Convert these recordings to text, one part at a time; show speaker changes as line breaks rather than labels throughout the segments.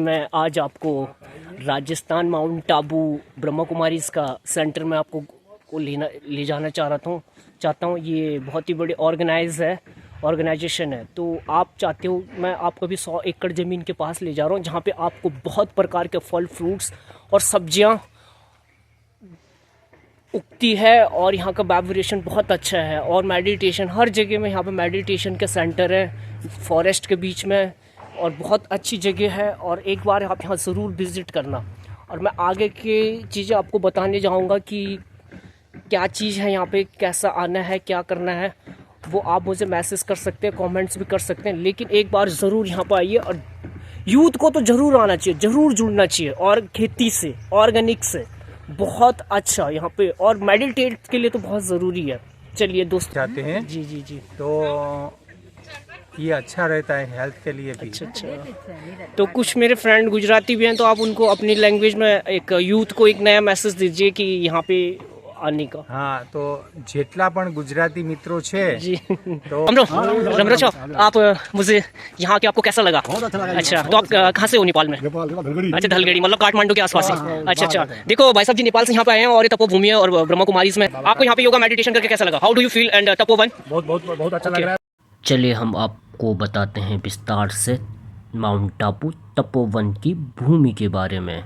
मैं आज आपको राजस्थान माउंट आबू ब्रह्मा कुमारीज का सेंटर में आपको ले जाना चाहता हूँ। ये बहुत ही बड़ी ऑर्गेनाइजेशन है। तो आप चाहते हो मैं आपको भी 100 एकड़ ज़मीन के पास ले जा रहा हूँ, जहाँ पे आपको बहुत प्रकार के फल, फ्रूट्स और सब्जियाँ उगती है। और यहाँ का वाइब्रेशन बहुत अच्छा है और मेडिटेशन हर जगह में, यहाँ पे मेडिटेशन के सेंटर है फॉरेस्ट के बीच में, और बहुत अच्छी जगह है। और एक बार आप यहाँ ज़रूर विज़िट करना। और मैं आगे की चीज़ें आपको बताने जाऊँगा कि क्या चीज़ है यहाँ पे, कैसा आना है, क्या करना है, वो आप मुझे मैसेज कर सकते हैं, कमेंट्स भी कर सकते हैं। लेकिन एक बार ज़रूर यहाँ पर आइए, और यूथ को तो ज़रूर आना चाहिए, ज़रूर जुड़ना चाहिए। और खेती से, ऑर्गेनिक से बहुत अच्छा यहाँ पे, और मेडिटेट के लिए तो बहुत ज़रूरी है। चलिए दोस्त
जाते हैं
जी जी जी,
तो ये अच्छा रहता है हेल्थ के लिए भी।
अच्छा। तो कुछ मेरे फ्रेंड गुजराती भी हैं, तो आप उनको अपनी लैंग्वेज में एक यूथ को एक नया मैसेज दीजिए कि यहाँ पे आने का।
हाँ, तो જેટલા પણ ગુજરાતી મિત્રો છે
जी
तो
रमरो, आप मुझे यहाँ के आपको कैसा लगा? अच्छा, तो आप कहाँ से हो नेपाल में? अच्छा, धलगड़ी मतलब काठमांडू के आसपास ही। अच्छा, देखो भाई साहब जी नेपाल से यहाँ पे आए हैं, और ये तपोभूमि है और ब्रह्मा कुमारीज में। आपको यहाँ पे योगा मेडिटेशन करके कैसा लगा? How do you feel and Tapovan?
बहुत अच्छा लग रहा है।
चलिए हम आपको बताते हैं विस्तार से माउंट आबू तपोवन की भूमि के बारे में।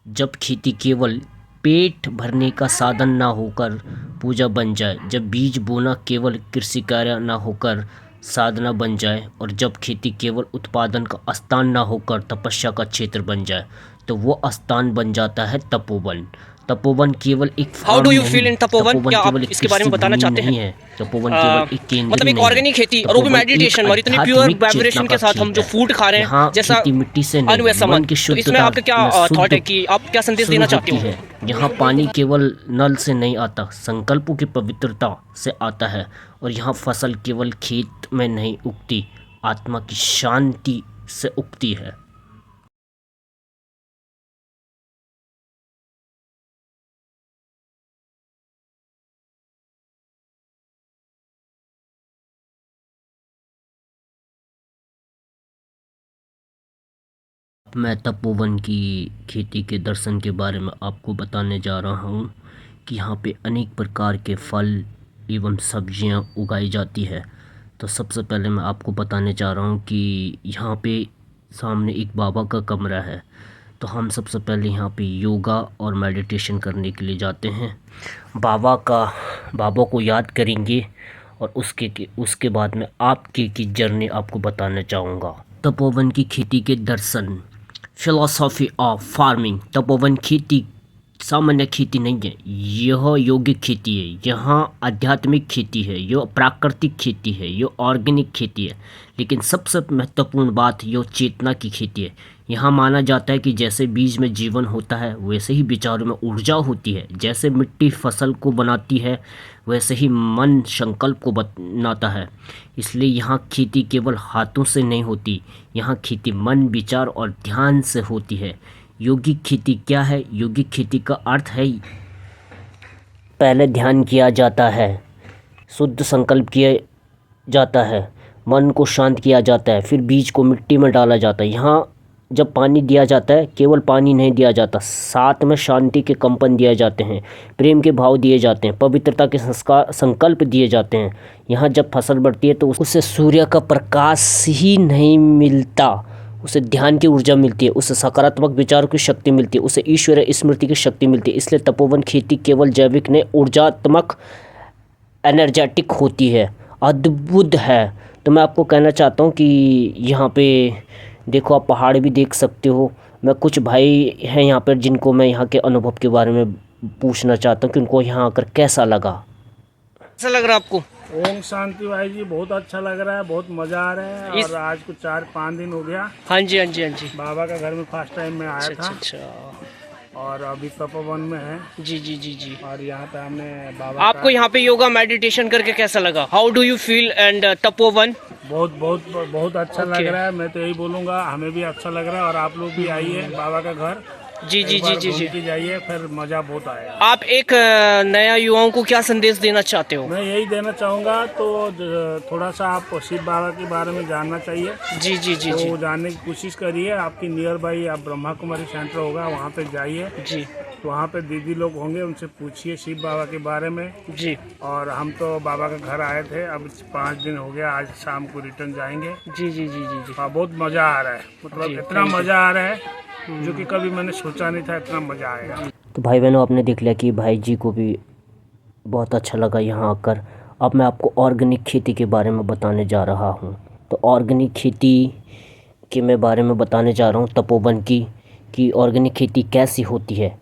जब खेती केवल पेट भरने का साधन ना होकर पूजा बन जाए, जब बीज बोना केवल कृषि कार्य ना होकर साधना बन जाए, और जब खेती केवल उत्पादन का स्थान ना होकर तपस्या का क्षेत्र बन जाए, तो वो स्थान बन जाता है तपोवन। तपोवन केवल एक
हाउ डू यू फील इन तपोवन? क्या आप इसके बारे में बताना चाहते हैं?
तपोवन केवल एक केंद्र
मतलब एक
नहीं है।
ऑर्गेनिक खेती और वो भी मेडिटेशन और इतनी प्योर वाइब्रेशन के साथ हम जो फूड खा रहे हैं, जैसा
मिट्टी से
मन की शुद्धता, तो इसमें आपका क्या थॉट है कि आप क्या संदेश देना चाहते हो?
यहाँ पानी केवल नल से नहीं आता, संकल्पों की पवित्रता से आता है। और यहाँ फसल केवल खेत में नहीं उगती, आत्मा की शांति से उगती है। मैं तपोवन की खेती के दर्शन के बारे में आपको बताने जा रहा हूँ कि यहाँ पे अनेक प्रकार के फल एवं सब्जियाँ उगाई जाती है। तो सबसे पहले मैं आपको बताने जा रहा हूँ कि यहाँ पे सामने एक बाबा का कमरा है। तो हम सबसे पहले यहाँ पे योगा और मेडिटेशन करने के लिए जाते हैं। बाबा को याद करेंगे, और उसके बाद में आपकी की जर्नी आपको बताना चाहूँगा। तपोवन की खेती के दर्शन, फिलॉसफी ऑफ फार्मिंग। तपोवन खेती सामान्य खेती नहीं है, यह योगिक खेती है, यहाँ आध्यात्मिक खेती है, यह प्राकृतिक खेती है, यह ऑर्गेनिक खेती है। लेकिन सबसे महत्वपूर्ण बात, यह चेतना की खेती है। यहाँ माना जाता है कि जैसे बीज में जीवन होता है, वैसे ही विचारों में ऊर्जा होती है। जैसे मिट्टी फसल को बनाती है, वैसे ही मन संकल्प को बनाता है। इसलिए यहाँ खेती केवल हाथों से नहीं होती, यहाँ खेती मन, विचार और ध्यान से होती है। योगिक खेती क्या है? योगिक खेती का अर्थ है, पहले ध्यान किया जाता है, शुद्ध संकल्प किया जाता है, मन को शांत किया जाता है, फिर बीज को मिट्टी में डाला जाता है। यहाँ जब पानी दिया जाता है, केवल पानी नहीं दिया जाता, साथ में शांति के कंपन दिए जाते हैं, प्रेम के भाव दिए जाते हैं, पवित्रता के संकल्प दिए जाते हैं। यहाँ जब फसल बढ़ती है तो उसे सूर्य का प्रकाश ही नहीं मिलता, उसे ध्यान की ऊर्जा मिलती है, उसे सकारात्मक विचारों की शक्ति मिलती है, उसे ईश्वर स्मृति की शक्ति मिलती है। इसलिए तपोवन खेती केवल जैविक नहीं, ऊर्जात्मक, एनर्जेटिक होती है, अद्भुत है। तो मैं आपको कहना चाहता हूँ कि यहाँ पे देखो, आप पहाड़ भी देख सकते हो। मैं कुछ भाई हैं यहाँ पर जिनको मैं यहाँ के अनुभव के बारे में पूछना चाहता हूँ कि उनको यहाँ आकर कैसा लगा।
कैसा लग रहा है आपको?
ओम शांति भाई जी, बहुत अच्छा लग रहा है, बहुत मजा आ रहा है। और आज को 4-5 दिन हो गया।
हाँ जी, हाँ जी, हाँ जी।
बाबा का घर में फर्स्ट टाइम में आया था।
अच्छा।
और अभी तपोवन में है।
जी जी जी जी।
और यहाँ पे हमने बाबा
आपको यहाँ पे योगा मेडिटेशन करके कैसा लगा? How do you feel and Tapovan?
बहुत अच्छा लग रहा है। मैं तो यही बोलूँगा, हमें भी अच्छा लग रहा है। और आप लोग भी आइए बाबा का घर,
जी जी जी जी जी।
घूम के जाइए, फिर मजा बहुत आएगा।
आप एक नया युवाओं को क्या संदेश देना चाहते हो?
मैं यही देना चाहूँगा, तो थोड़ा सा आप शिव बाबा के बारे में जानना चाहिए।
जी जी जी जी
तो जानने की कोशिश करिए। आपकी नियर बाई आप ब्रह्मा कुमारी सेंटर होगा, वहाँ पे जाइए।
जी
तो वहाँ पे दीदी लोग होंगे, उनसे पूछिए शिव बाबा के बारे में।
जी
और हम तो बाबा के घर आए थे, अब 5 दिन हो गया, आज शाम को रिटर्न जाएंगे।
जी जी जी जी जी।
हाँ, बहुत मज़ा आ रहा है, मतलब
जी,
इतना मज़ा आ रहा है जो कि कभी मैंने सोचा नहीं था इतना मज़ा आएगा।
तो भाई बहनों, आपने देख लिया कि भाई जी को भी बहुत अच्छा लगा यहाँ आकर। अब मैं आपको ऑर्गेनिक खेती के बारे में बताने जा रहा हूँ। तो ऑर्गेनिक खेती के मैं बारे में बताने जा रहा हूँ तपोवन की, कि ऑर्गेनिक खेती कैसी होती है।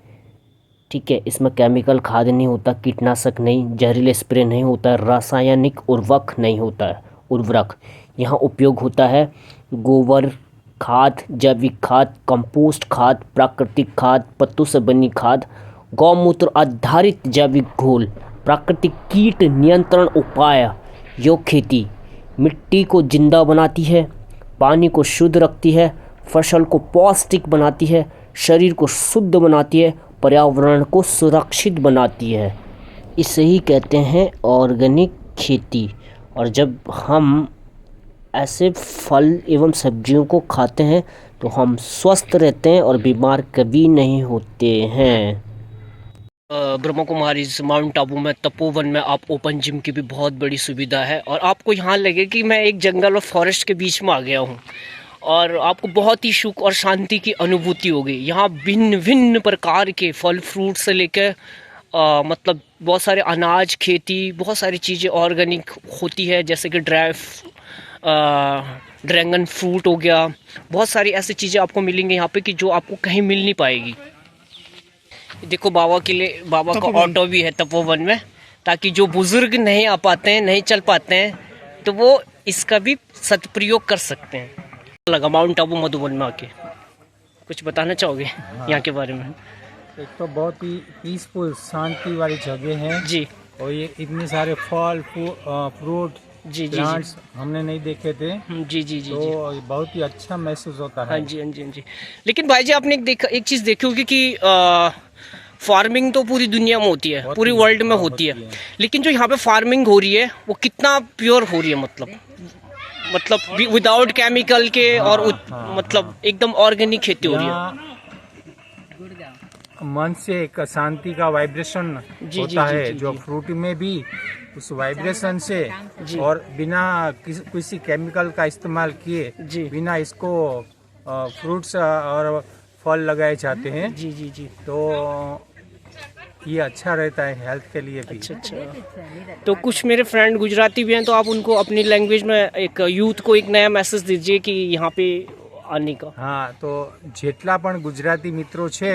ठीक है, इसमें केमिकल खाद नहीं होता, कीटनाशक नहीं, जहरीले स्प्रे नहीं होता है, रासायनिक उर्वरक नहीं होता है। यहाँ उपयोग होता है गोबर खाद, जैविक खाद, कंपोस्ट खाद, प्राकृतिक खाद, पत्तों से बनी खाद, गौमूत्र आधारित जैविक घोल, प्राकृतिक कीट नियंत्रण उपाय। योग खेती मिट्टी को जिंदा बनाती है, पानी को शुद्ध रखती है, फसल को पौष्टिक बनाती है, शरीर को शुद्ध बनाती है, पर्यावरण को सुरक्षित बनाती है। इसे ही कहते हैं ऑर्गेनिक खेती। और जब हम ऐसे फल एवं सब्जियों को खाते हैं तो हम स्वस्थ रहते हैं और बीमार कभी नहीं होते हैं।
ब्रह्मा कुमारी माउंट आबू में तपोवन में आप ओपन जिम की भी बहुत बड़ी सुविधा है, और आपको यहाँ लगे कि मैं एक जंगल और फॉरेस्ट के बीच में आ गया हूँ, और आपको बहुत ही सुख और शांति की अनुभूति होगी। यहाँ भिन्न भिन्न प्रकार के फल फ्रूट से लेकर मतलब बहुत सारे अनाज, खेती, बहुत सारी चीज़ें ऑर्गेनिक होती है, जैसे कि ड्रैगन फ्रूट हो गया। बहुत सारी ऐसी चीज़ें आपको मिलेंगी यहाँ पे कि जो आपको कहीं मिल नहीं पाएगी। देखो बाबा के लिए, बाबा का ऑटो भी है तपोवन में, ताकि जो बुजुर्ग नहीं आ पाते हैं, नहीं चल पाते हैं, तो वो इसका भी सदुपयोग कर सकते हैं। लगा माउंट आबू मधुबन में आके, कुछ बताना चाहोगे यहाँ के बारे में?
एक तो बहुत ही पीसफुल शांति वाली जगह है
जी
और ये इतने सारे फल फ्रूट
जी जी
प्लांट्स हमने नहीं देखे थे,
जी जी जी
तो
जी।
बहुत ही अच्छा महसूस होता है।
हाँ जी हाँ जी हाँ जी। लेकिन भाई जी, आपने एक चीज़ देखी होगी कि फार्मिंग तो पूरी दुनिया में होती है, पूरी वर्ल्ड में होती है, लेकिन जो यहाँ पे फार्मिंग हो रही है वो कितना प्योर हो रही है, मतलब विदाउट केमिकल के, और मतलब एकदम ऑर्गेनिक खेती हो रही है।
मन से एक शांति का वाइब्रेशन होता है, जो फ्रूट में भी उस वाइब्रेशन से और बिना किसी केमिकल का इस्तेमाल किए, बिना इसको फ्रूट्स और फल लगाए जाते हैं।
जी जी जी।
तो ये अच्छा रहता है हेल्थ के लिए भी।
अच्छा। तो कुछ मेरे फ्रेंड गुजराती भी हैं, तो आप उनको अपनी लैंग्वेज में एक यूथ को एक नया मैसेज दीजिए कि यहाँ पे आने का।
हाँ, तो જેટલા પણ ગુજરાતી મિત્રો છે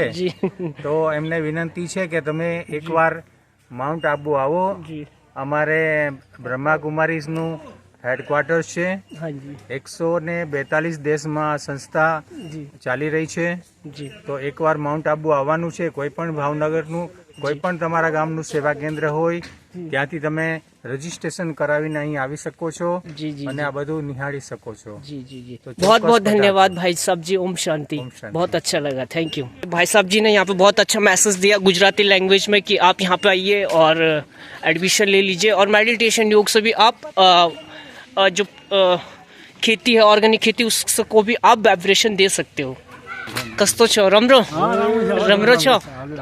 તો એમને વિનંતી છે કે તમે એકવાર માઉન્ટ આબુ આવો। અમારે બ્રહ્મા કુમારીઝનું હેડક્વાર્ટર્સ છે। 142 દેશમાં સંસ્થા ચાલી રહી છે। તો એકવાર માઉન્ટ આબુ આવવાનું છે। કોઈ પણ ભાવનગરનું કોઈ પણ તમારા ગામનું સેવા કેન્દ્ર હોય ત્યાંથી તમે રજીસ્ટ્રેશન કરાવીને અહીં આવી શકો છો અને આ બધું નિહાળી શકો છો।
जी जी जी।
तो
बहुत बहुत
चौक्कस
धन्यवाद भाई साहब जी। ओम शांति।
ओम शांति।
बहुत अच्छा लगा, थैंक यू। भाई साहब जी ने यहाँ पे बहुत अच्छा मैसेज दिया गुजराती लैंग्वेज में कि आप यहाँ पे आइए और एडमिशन ले लीजिए, और मेडिटेशन योग से भी आप जो खेती है ऑर्गेनिक खेती, उसको भी आप वाइब्रेशन दे सकते हो। कस्तो छो रमरो छो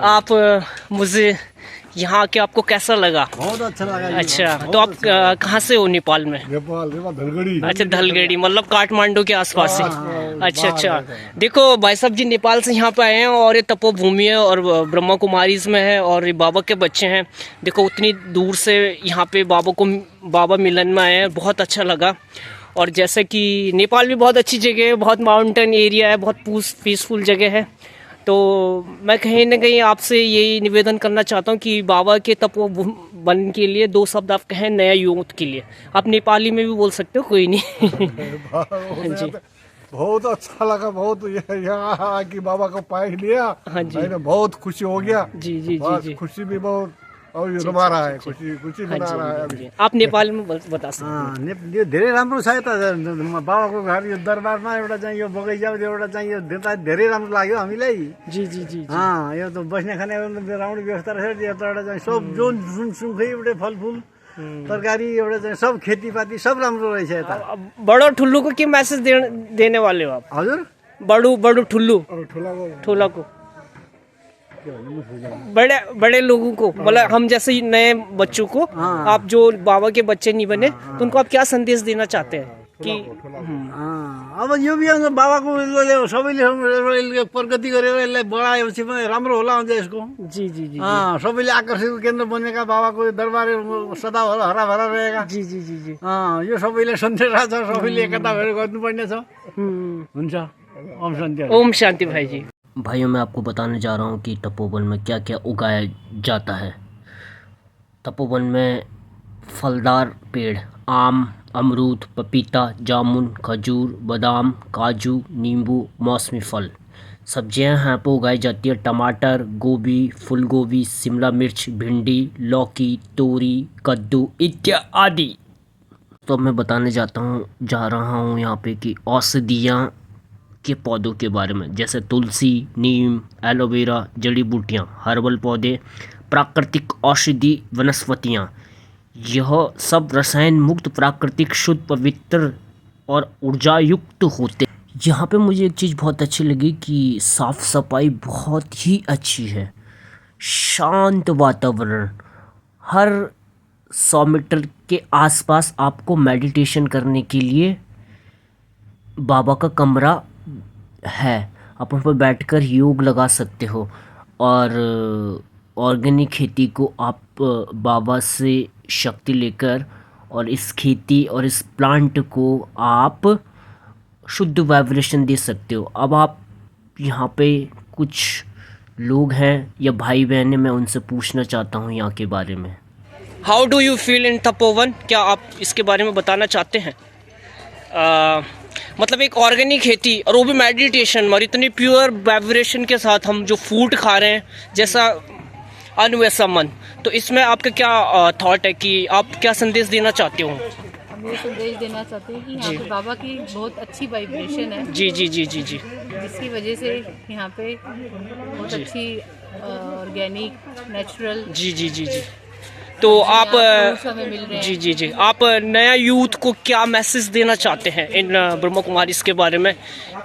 आप। मुझे यहाँ आके आपको कैसा लगा?
बहुत अच्छा लगा।
अच्छा, तो आप कहाँ से हो नेपाल में?
नेपाल धलगड़ी।
अच्छा, धलगड़ी मतलब काठमांडू के आसपास से। अच्छा अच्छा। देखो भाई साहब जी नेपाल से यहाँ पे आए हैं, और ये तपोभूमि है और ब्रह्मा कुमारीज में है, और ये बाबा के बच्चे हैं। देखो उतनी दूर से यहाँ पे बाबा मिलन में आए हैं, बहुत अच्छा लगा। और जैसे कि नेपाल भी बहुत अच्छी जगह है, बहुत माउंटेन एरिया है, बहुत पीसफुल जगह है। तो मैं कहीं ना कहीं आपसे यही निवेदन करना चाहता हूँ कि बाबा के तपोवन के लिए 2 शब्द आप कहें नया यूथ के लिए। आप नेपाली में भी बोल सकते हो, कोई नहीं। जी।
बहुत अच्छा लगा, बहुत यहाँ कि बाबा को पाए लिया।
हाँ जी।
बहुत खुशी हो गया।
जी जी जी जी।
खुशी भी बहुत और ये रमा रहा है, कुछ ही
हाँ
बना
जी,
रहा है
हाँ
अभी।
जी। आप नेपाल में बता सकते हैं।
यो धेरै राम्रो छ त बाबाको घर यो दरबारमा एउटा चाहिँ यो बगैँचा एउटा चाहिँ यो धेरै राम्रो लाग्यो हामीलाई।
जी जी जी जी।
यो त बस्ने खाने राम्रो व्यवस्था रहेछ। यो त एउटा चाहिँ सब जुन सुनसुखै एउटा फलफुल तरकारी एउटा चाहिँ सब खेतीपाती सब राम्रो रहेछ यता।
अब बड़ो ठुल्लू को क्या मैसेज देने वाले हो आप?
हजुर
बड़ू ठुल्लू
ठुलाको
ठोला को बड़े बड़े लोगों को, मतलब हम जैसे ही नए बच्चों को, आप जो बाबा के बच्चे नहीं बने तो उनको आप क्या संदेश देना चाहते हैं कि
अब यो बिहान बाबाको उयोले सबैले प्रगति गरेर यसलाई बढाएपछि पनि राम्रो होला हुन्छ यसको।
जी जी जी
सबैले आकर्षित केन्द्र बनेका बाबाको दरबार सदा हराभरा रहेका।
जी जी जी जी।
यो सबैले सन्देश छ, सबैले एकता भएर गर्नुपर्ने छ। हुन्छ, ओम शान्ति।
ओम शांति भाई जी।
भाइयों मैं आपको बताने जा रहा हूँ कि तपोवन में क्या क्या उगाया जाता है। तपोवन में फलदार पेड़ आम, अमरूद, पपीता, जामुन, खजूर, बादाम, काजू, नींबू, मौसमी फल। सब्जियां यहाँ पर उगाई जाती है टमाटर, गोभी, फूल गोभी, शिमला मिर्च, भिंडी, लौकी, तोरी, कद्दू इत्यादि। तो मैं बताने जा रहा हूँ यहाँ पे कि औषधियाँ के पौधों के बारे में, जैसे तुलसी, नीम, एलोवेरा, जड़ी बूटियाँ, हर्बल पौधे, प्राकृतिक औषधि वनस्पतियाँ, यह सब रसायन मुक्त, प्राकृतिक, शुद्ध, पवित्र और ऊर्जायुक्त होते। यहाँ पे मुझे एक चीज़ बहुत अच्छी लगी कि साफ़ सफाई बहुत ही अच्छी है, शांत वातावरण। हर 100 मीटर के आसपास आपको मेडिटेशन करने के लिए बाबा का कमरा है, आप उस पर बैठकर योग लगा सकते हो। और ऑर्गेनिक खेती को आप बाबा से शक्ति लेकर और इस खेती और इस प्लांट को आप शुद्ध वाइब्रेशन दे सकते हो। अब आप यहाँ पे कुछ लोग हैं या भाई बहन हैं, मैं उनसे पूछना चाहता हूँ यहाँ के बारे में।
हाउ डू यू फील इन तपोवन? क्या आप इसके बारे में बताना चाहते हैं? मतलब एक ऑर्गेनिक खेती और वो भी मेडिटेशन और इतनी प्योर वाइब्रेशन के साथ हम जो फूड खा रहे हैं, जैसा अन्न वैसा मन, तो इसमें आपका क्या थॉट है कि आप क्या संदेश देना चाहते हो?
हम ये संदेश देना चाहते हैं कि यहाँ पे बाबा की बहुत अच्छी वाइब्रेशन है,
जी जी जी जी जी।
जिसकी वजह से यहाँ पे बहुत अच्छी ऑर्गेनिक नेचुरल
जी जी जी जी। तो आप
हमें मिल रहे हैं।
जी जी जी, आप नया यूथ को क्या मैसेज देना चाहते हैं इन ब्रह्मा कुमारीज के बारे में,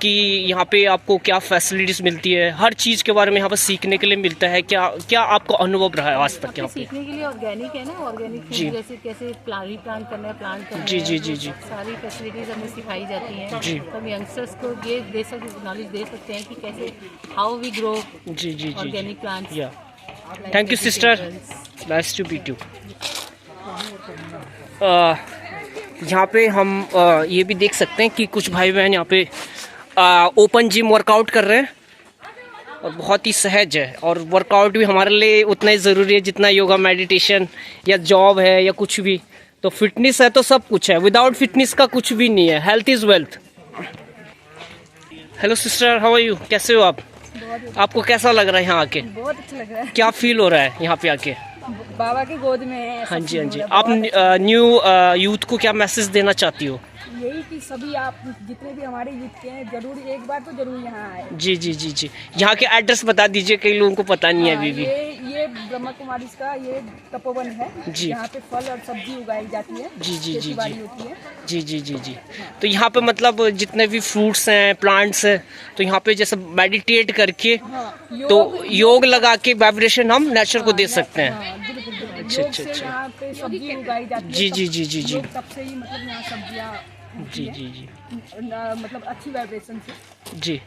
कि यहाँ पे आपको क्या फैसिलिटीज़ मिलती है, हर चीज़ के बारे में यहाँ पर सीखने के लिए मिलता है, क्या क्या आपको अनुभव रहा है आज तक यहाँ पे?
सीखने के लिए ऑर्गेनिक है ना, ऑर्गेनिक
जी।
जैसे कैसे रिप्लांट करना है, प्लांट करना
जी
है,
जी जी जी
सारी फैसिलिटीज हमें सिखाई जाती हैं।
जी।
तो हम यंगस्टर्स को ये नॉलेज दे सकते हैं कि कैसे हाउ वी ग्रो
जी जी जी
ऑर्गेनिक प्लांट्स।
या thank you sister, nice to meet you. यहाँ पे हम ये भी देख सकते हैं कि कुछ भाई बहन यहाँ पे ओपन जिम वर्कआउट कर रहे हैं और बहुत ही सहज है। और वर्कआउट भी हमारे लिए उतना ही ज़रूरी है जितना योगा, मेडिटेशन या जॉब है या कुछ भी। तो फिटनेस है तो सब कुछ है, विदाउट फिटनेस का कुछ भी नहीं है। Health is wealth. Hello sister, how are you? कैसे हो आप? आपको कैसा लग रहा है यहाँ आके?
बहुत अच्छा लग रहा है।
क्या फील हो रहा है यहाँ पे आके?
बाबा की गोद में है।
हाँ जी हाँ जी। आप न्यू यूथ को क्या मैसेज देना चाहती हो?
यही कि सभी आप जितने भी हमारे यूथ के हैं जरूर एक बार तो जरूर यहाँ आए।
जी जी जी जी। यहाँ के एड्रेस बता दीजिए, कई लोगों को पता नहीं है अभी भी।
ये ब्रह्मा कुमारी का ये तपोवन है,
जी।
यहाँ पे फल और सब्जी उगाई जाती है।
जी जी जी
खेतीबाड़ी
जी
होती है।
जी जी जी जी। तो यहाँ पे मतलब जितने भी फ्रूट्स हैं, प्लांट्स हैं, तो यहाँ पे जैसे मेडिटेट करके तो योग लगा के वाइब्रेशन हम नेचर को दे सकते हैं।
बिल्कुल बिल्कुल।
अच्छा,
योग
अच्छा,
से
अच्छा।
यहाँ पे सब्जी उगाई जाती है।
जी जी जी जी जी।
लोग तब से ही मतलब यहाँ सब्जियाँ
जी जी जी
मतलब अच्छी वाइब्रेशन से।
जी।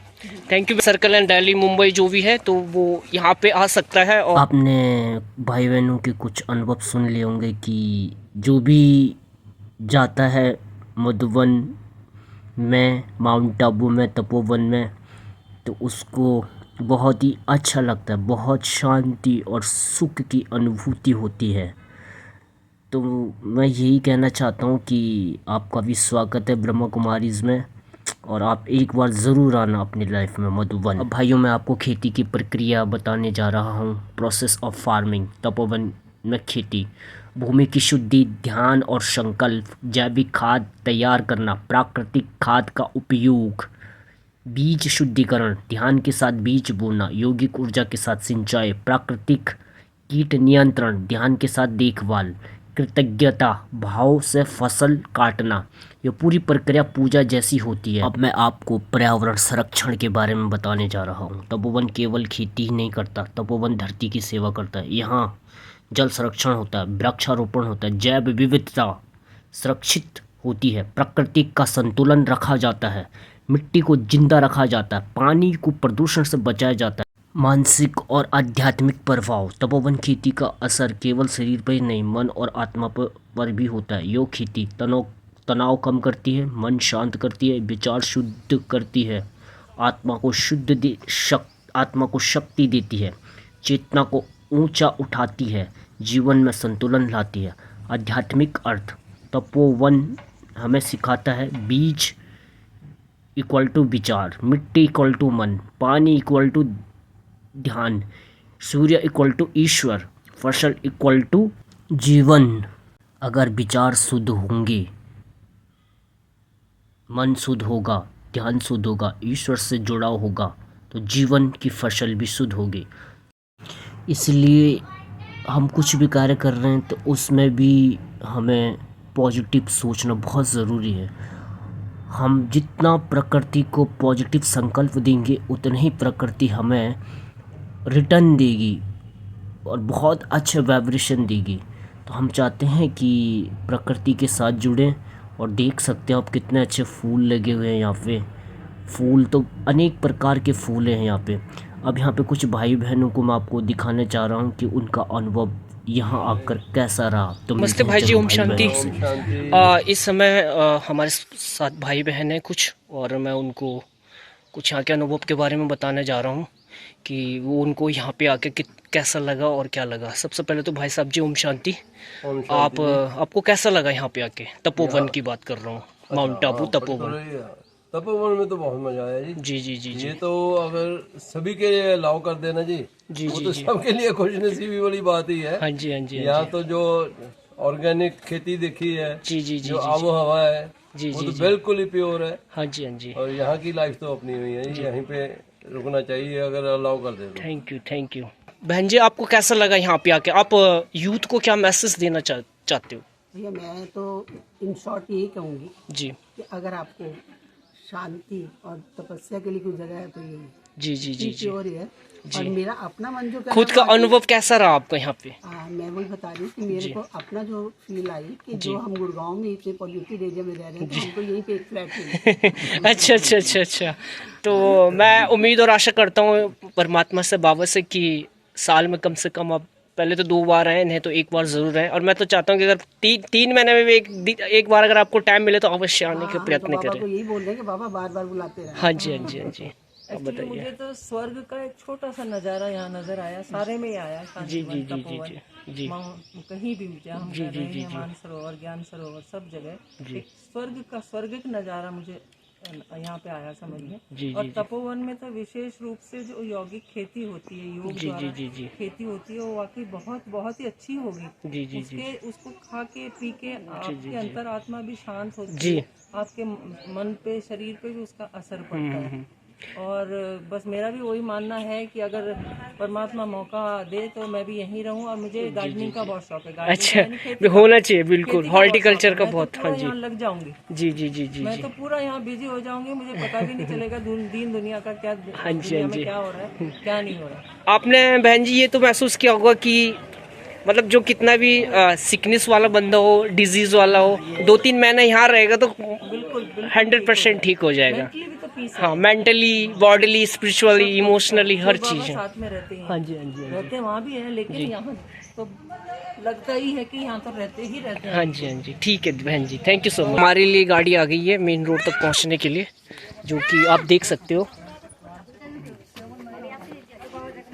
Thank you. Circle and Delhi, Mumbai जो भी है तो वो यहाँ पे आ सकता है। और
आपने भाई बहनों के कुछ अनुभव सुन लिए होंगे कि जो भी जाता है मधुवन में, माउंट आबू में, तपोवन में, तो उसको बहुत ही अच्छा लगता है, बहुत शांति और सुख की अनुभूति होती है। तो मैं यही कहना चाहता हूँ कि आपका भी स्वागत है ब्रह्मा कुमारीज़ में, और आप एक बार ज़रूर आना अपनी लाइफ में मधुवन। अब भाइयों मैं आपको खेती की प्रक्रिया बताने जा रहा हूँ, प्रोसेस ऑफ फार्मिंग तपोवन में खेती, भूमि की शुद्धि, ध्यान और संकल्प, जैविक खाद तैयार करना, प्राकृतिक खाद का उपयोग, बीज शुद्धिकरण, ध्यान के साथ बीज बोना, यौगिक ऊर्जा के साथ सिंचाई, प्राकृतिक कीट नियंत्रण, ध्यान के साथ देखभाल, कृतज्ञता भाव से फसल काटना। ये पूरी प्रक्रिया पूजा जैसी होती है। अब मैं आपको पर्यावरण संरक्षण के बारे में बताने जा रहा हूँ। तपोवन केवल खेती ही नहीं करता, तपोवन धरती की सेवा करता है। यहाँ जल संरक्षण होता है, वृक्षारोपण होता है, जैव विविधता सुरक्षित होती है, प्रकृति का संतुलन रखा जाता है, मिट्टी को जिंदा रखा जाता है, पानी को प्रदूषण से बचाया जाता है। मानसिक और आध्यात्मिक प्रभाव, तपोवन खेती का असर केवल शरीर पर ही नहीं, मन और आत्मा पर भी होता है। योग खेती तनाव कम करती है, मन शांत करती है, विचार शुद्ध करती है, आत्मा को शक्ति देती है, चेतना को ऊंचा उठाती है, जीवन में संतुलन लाती है। आध्यात्मिक अर्थ, तपोवन हमें सिखाता है बीज इक्वल टू विचार, मिट्टी इक्वल टू मन, पानी इक्वल टू ध्यान, सूर्य इक्वल टू ईश्वर, फसल इक्वल टू जीवन। अगर विचार शुद्ध होंगे, मन शुद्ध होगा, ध्यान शुद्ध होगा, ईश्वर से जुड़ाव होगा, तो जीवन की फसल भी शुद्ध होगी। इसलिए हम कुछ भी कार्य कर रहे हैं तो उसमें भी हमें पॉजिटिव सोचना बहुत ज़रूरी है। हम जितना प्रकृति को पॉजिटिव संकल्प देंगे उतना ही प्रकृति हमें रिटर्न देगी और बहुत अच्छे वाइब्रेशन देगी। तो हम चाहते हैं कि प्रकृति के साथ जुड़ें। और देख सकते हैं आप कितने अच्छे फूल लगे हुए हैं यहाँ पे। फूल तो अनेक प्रकार के फूल हैं यहाँ पे। अब यहाँ पे कुछ भाई बहनों को मैं आपको दिखाने चाह रहा हूँ कि उनका अनुभव यहाँ आकर कैसा रहा। तो
नमस्ते भाई जी, ओम शांति। इस समय हमारे साथ भाई बहन हैं कुछ, और मैं उनको कुछ यहाँ के अनुभव के बारे में बताने जा रहा हूँ कि वो उनको यहाँ पे आके कैसा लगा और क्या लगा। सबसे पहले तो भाई साहब जी ओम शांति। आपको कैसा लगा यहाँ पे आके? तपोवन की बात कर रहा हूँ, माउंट आबू तपोवन।
तपोवन में तो बहुत मजा आया जी।
जी जी जी जी।
ये तो अगर सभी के लिए अलाउ कर देना जी,
जी
वो
जी
तो
जी।
सबके लिए खुशनसीबी वाली बात ही है।
हाँ जी हाँ जी।
यहाँ तो जो ऑर्गेनिक खेती देखी है,
जी जी जी।
जो आबो हवा है,
जी
वो
जी
तो
जी।
बिल्कुल ही प्योर है।
हाँ जी हाँ जी।
और यहाँ की लाइफ तो अपनी हुई है, यहीं पे रुकना चाहिए अगर अलाउ कर दे तो।
Thank you. बहन जी आपको कैसा लगा यहाँ पे आके? आप यूथ को क्या मैसेज देना चाहते हो?
भैया मैं तो इन शॉर्ट यही कहूँगी
जी
कि अगर आपको शांति और तपस्या के लिए कोई जगह है तो ये
जी जी जी जी।
प्योर है। और मेरा अपना मन जो
खुद का अनुभव कैसा रहा आपका यहाँ पे?
मैं वही बता रही हूँ कि मेरे को अपना जो फील आई कि जो हम गुड़गांव में इतने पॉल्यूटेड एरिया में रह रहे हैं तो हमको यहीं पे एक फ्लैट मिला।
अच्छा। तो मैं उम्मीद और आशा करता हूँ परमात्मा से, बाबा से, कि साल में कम से कम आप पहले तो 2 बार आए, नहीं तो 1 बार ज़रूर आए। और मैं तो चाहता हूँ कि अगर 3 महीने में भी एक बार अगर आपको टाइम मिले तो अवश्य आने के प्रयत्न करें।
यही बोल रहे हैं कि बाबा बार बार बुलाते रहे।
हाँ जी हाँ जी हाँ जी। अब
मुझे
बताइए।
तो स्वर्ग का एक छोटा सा नज़ारा यहाँ नजर आया, सारे में ही आया।
जी जी जी जी जी।
कहीं भी जहाँ हम रह रहे हैं, मानसरोवर, ज्ञान सरोवर, सब जगह एक स्वर्ग का नज़ारा मुझे यहाँ पे आया समझ में। और तपोवन में तो विशेष रूप से जो यौगिक खेती होती है, योग द्वारा खेती होती है, वो वाकई बहुत ही अच्छी होगी। उसको खा के पी के आपके अंतर आत्मा भी शांत होती है, आपके मन पे, शरीर पे भी उसका असर पड़ता है। और बस मेरा भी वही मानना है कि अगर परमात्मा मौका दे तो मैं भी यहीं रहूं। और मुझे गार्डनिंग का बहुत शौक है।
अच्छा, होना चाहिए बिल्कुल। हॉर्टिकल्चर का बहुत। हाँ जी,
लग जाऊंगी।
जी जी जी जी।
मैं तो पूरा यहाँ बिजी हो जाऊंगी, मुझे पता भी नहीं चलेगा दीन दुनिया का क्या,
हाँ जी हाँ जी,
क्या हो रहा है क्या नहीं हो रहा।
आपने बहन जी ये तो महसूस किया होगा कि मतलब जो कितना भी सिकनेस वाला बंदा हो, डिजीज वाला हो, 2-3 महीना यहाँ रहेगा तो 100% ठीक हो जाएगा। हाँ, मेंटली, बॉडीली, स्पिरिचुअली, इमोशनली, हर चीज
साथ में रहते हैं।
हाँ जी हाँ जी
रहते वहाँ भी है, लेकिन यहाँ तो लगता ही है कि यहाँ तो रहते हैं।
हाँ जी ठीक है बहन जी, थैंक यू सो मच। हमारे लिए गाड़ी आ गई है मेन रोड तक पहुँचने के लिए, जो कि आप देख सकते हो।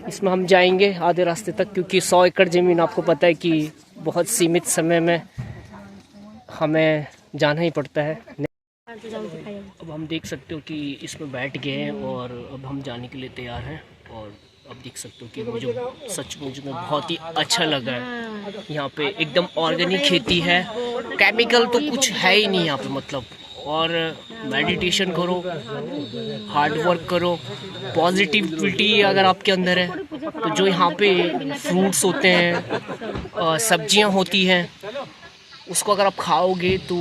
इसमें हम जाएंगे आधे रास्ते तक, क्योंकि 100 एकड़ ज़मीन आपको पता है कि बहुत सीमित समय में हमें जाना ही पड़ता है। अब हम देख सकते हो कि इसमें बैठ गए हैं और अब हम जाने के लिए तैयार हैं। और आप देख सकते हो कि मुझे सचमुच में बहुत ही अच्छा लगा है। यहाँ पे एकदम ऑर्गेनिक खेती है, केमिकल तो कुछ है ही नहीं यहाँ पे मतलब। और मेडिटेशन करो, हार्ड वर्क करो, पॉजिटिविटी अगर आपके अंदर है तो जो यहाँ पे फ्रूट्स होते हैं, सब्जियाँ होती हैं, उसको अगर आप खाओगे तो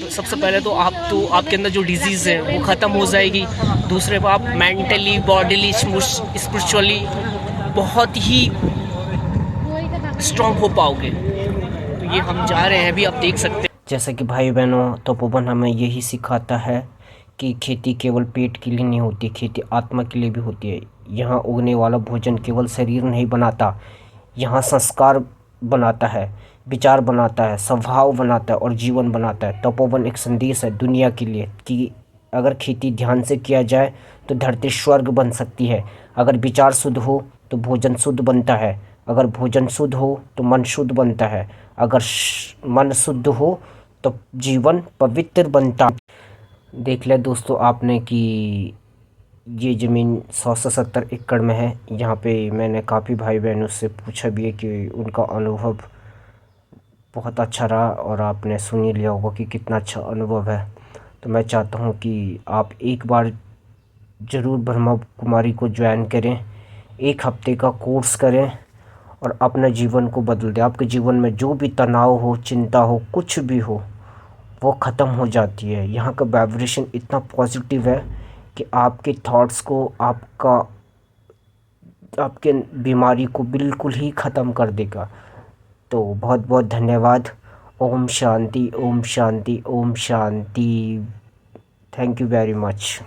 सबसे पहले तो आपके अंदर जो डिजीज़ है वो ख़त्म हो जाएगी। दूसरे पर आप मेंटली, बॉडीली, स्पिरिचुअली बहुत ही स्ट्रांग हो पाओगे। तो ये हम जा रहे हैं अभी, आप देख सकते हैं।
जैसा कि भाई बहनों, तपोवन हमें यही सिखाता है कि खेती केवल पेट के लिए नहीं होती, खेती आत्मा के लिए भी होती है। यहाँ उगने वाला भोजन केवल शरीर नहीं बनाता, यहाँ संस्कार बनाता है, विचार बनाता है, स्वभाव बनाता है और जीवन बनाता है। तपोवन एक संदेश है दुनिया के लिए कि अगर खेती ध्यान से किया जाए तो धरती स्वर्ग बन सकती है। अगर विचार शुद्ध हो तो भोजन शुद्ध बनता है, अगर भोजन शुद्ध हो तो मन शुद्ध बनता है, अगर मन शुद्ध हो तो जीवन पवित्र बनता। देख लिया दोस्तों आपने कि ये ज़मीन 100 से 70 एकड़ में है। यहाँ पे मैंने काफ़ी भाई बहनों से पूछा भी है कि उनका अनुभव बहुत अच्छा रहा, और आपने सुन ही लिया होगा कि कितना अच्छा अनुभव है। तो मैं चाहता हूँ कि आप एक बार ज़रूर ब्रह्मा कुमारी को ज्वाइन करें, 1 हफ्ते का कोर्स करें और अपने जीवन को बदल दें। आपके जीवन में जो भी तनाव हो, चिंता हो, कुछ भी हो, वो ख़त्म हो जाती है। यहाँ का वाइब्रेशन इतना पॉजिटिव है कि आपके थॉट्स को, आपके बीमारी को बिल्कुल ही ख़त्म कर देगा। तो बहुत बहुत धन्यवाद। ओम शांति, ओम शांति, ओम शांति। Thank you very much.